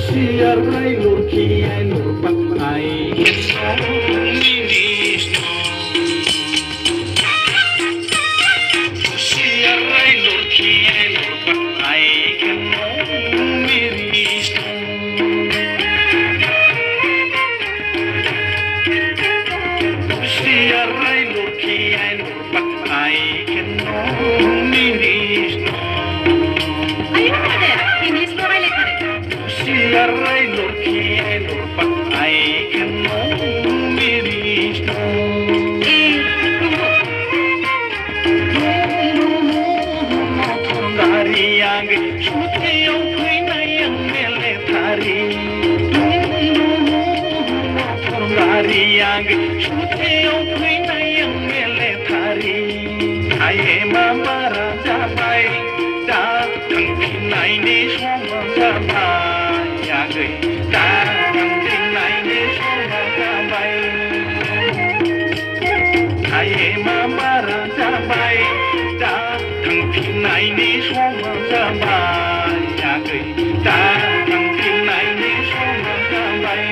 Siarai lurki ai lurpat ai Ministro Siarai lurki ai lurpat ai Ministro Siarai lurki ai lurpat ai Ministro Siarai lurki ai lurpat ai Ministro Yang sutiau kena yang meletari Dari yang sutiau kena yang meletari Aye mama raja baik datang kinai ni semua jabai Ya gay datang kinai ni semua jabai Aye mama raja baik datang kinai ni semua jabai Ya gay datang kinai ni semua jabai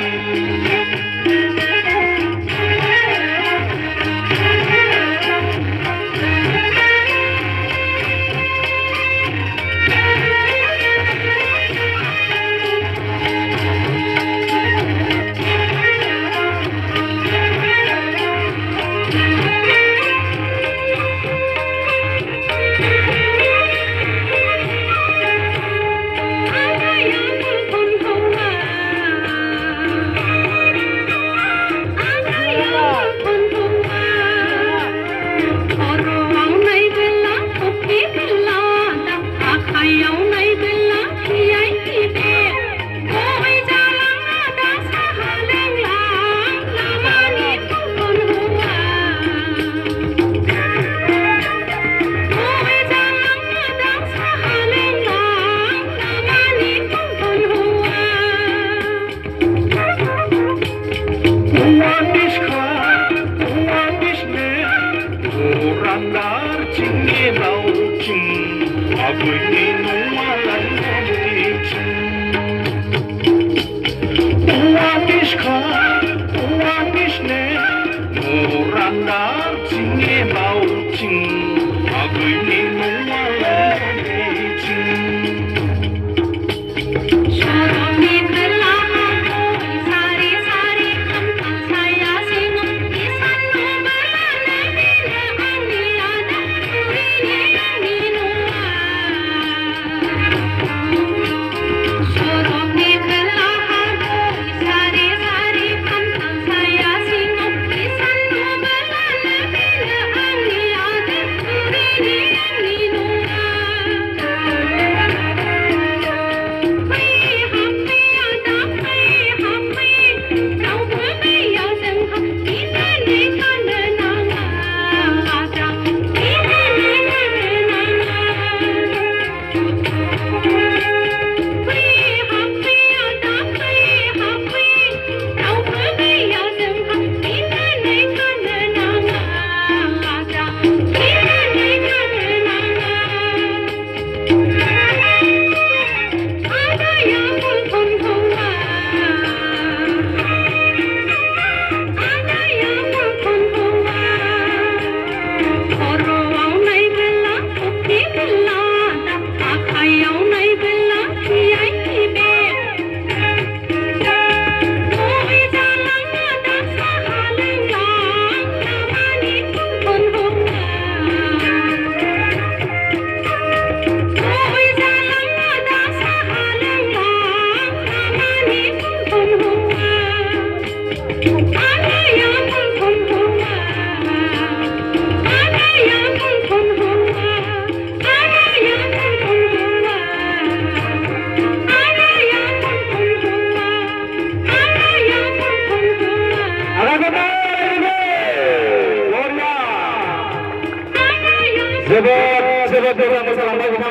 Sebab